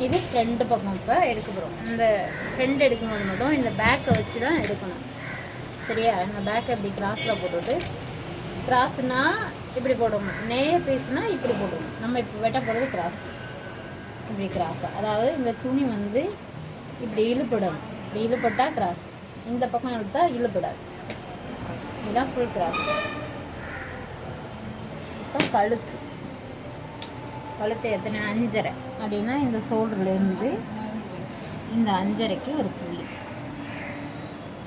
இது ஃப்ரண்ட் பக்கம் இப்போ எடுக்க போகிறோம். இந்த ஃப்ரண்ட் எடுக்கும்போது மட்டும் இந்த பேக்கை வச்சு தான் எடுக்கணும். சரியா? இந்த பேக்கை இப்படி கிராஸில் போட்டுவிட்டு, கிராஸ்னால் இப்படி போடணும், நேர் பீஸ்னால் இப்படி போடணும். நம்ம இப்போ வெட்ட போகிறது கிராஸ் பீஸ். இப்படி கிராஸாக, அதாவது இந்த துணி வந்து இப்படி இழுப்படணும். இப்படி இழுப்பட்டால் கிராஸ், இந்த பக்கம் எடுத்தால் இழுப்படாது. இதுதான் ஃபுல் கிராஸ். இப்போ கழுத்து எத்தனை 5.5 அப்படின்னா இந்த ஷோல்டர்லேருந்து இந்த 5.5க்கு ஒரு புள்ளி.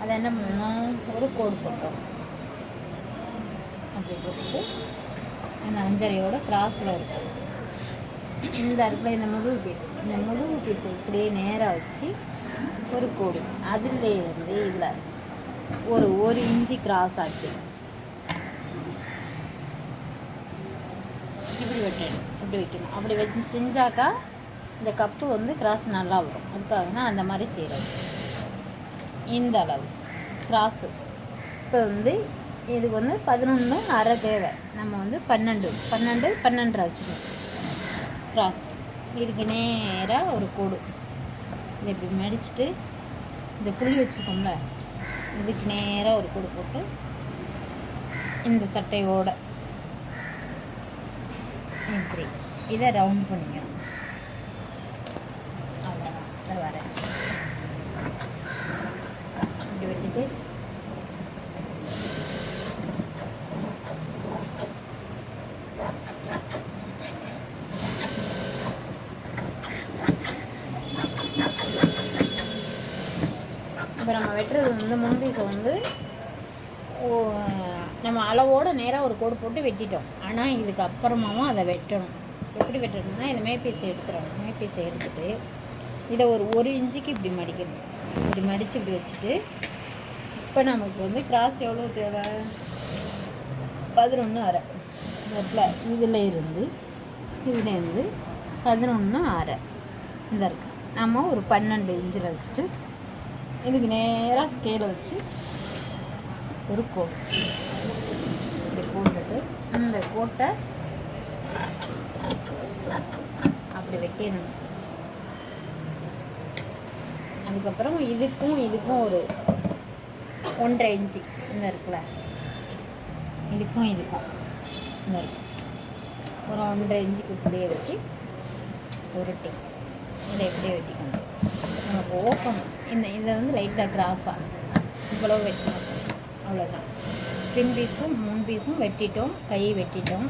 அதை என்ன பண்ணணும், ஒரு கோடு போட்டோம். அப்படி போட்டு இந்த 5.5யோட கிராஸில் இருக்கும். இந்த இடத்துல இந்த முதுகு பீஸை இப்படியே நேராக வச்சு ஒரு கோடு, அதில் இருந்து இதில் ஒரு இன்ச்சு கிராஸ் ஆக்கி இப்படி வெட்டணும். இப்படி வைக்கணும். அப்படி வச்சு செஞ்சாக்கா இந்த கப்பு வந்து கிராஸ் நல்லா வரும். அதுக்காக தான் அந்த மாதிரி செய்கிறது. இந்த அளவு கிராஸு இப்போ வந்து இதுக்கு வந்து 11.5 தேவை. நம்ம வந்து 12 வச்சுக்கணும் கிராஸ். இதுக்கு நேராக ஒரு கோடு இதை இப்படி மடிச்சுட்டு இந்த புள்ளி வச்சுருக்கோம்ல, இதுக்கு நேராக ஒரு கோடு போட்டு இந்த சட்டையோட இப்படி இதை ரவுண்ட் பண்ணிக்கணும். அவ்வளோதான். சரி, வரேன். இப்படி வெட்டிட்டு இப்போ நம்ம வெட்டுறது வந்து முன்பீஸை வந்து நம்ம அளவோடு நேராக ஒரு கோடு போட்டு வெட்டிட்டோம். ஆனால் இதுக்கு அப்புறமாவும் அதை வெட்டணும். எப்படி வெட்டணும்னா இந்த மேப்பீஸை எடுத்துடணும். மேப்பீஸை எடுத்துகிட்டு இதை ஒரு இன்ச்சுக்கு இப்படி மடிக்கணும். இப்படி மடித்து இப்படி வச்சுட்டு, இப்போ நமக்கு வந்து கிராஸ் எவ்வளோ தேவை, 11.5 இதில் இருந்து 11.5 இந்த இருக்குது. நம்ம ஒரு 12 இன்ச்சில் வச்சுட்டு இதுக்கு நேராக ஸ்கேலை வச்சு ஒரு கோடு இப்படி போட்டுட்டு இந்த கோட்டை அப்படி வெட்டிடணும். அதுக்கப்புறம் இதுக்கும் ஒரு 1.5 இன்ச்சு இந்த இருக்குல்ல, இதுக்கும் இந்த இருக்கு ஒரு 1.5 இன்ச்சுக்கு இப்படியே வச்சு உருட்டி இதை எப்படியே வெட்டிக்கணும். நமக்கு ஓப்பனும் இதை வந்து லைட்டாக கிராஸாக இவ்வளோ வெட்டணும். அவ்வளோதான். 3 பீஸும் 3 பீஸும் வெட்டிட்டோம். கை வெட்டிட்டோம்.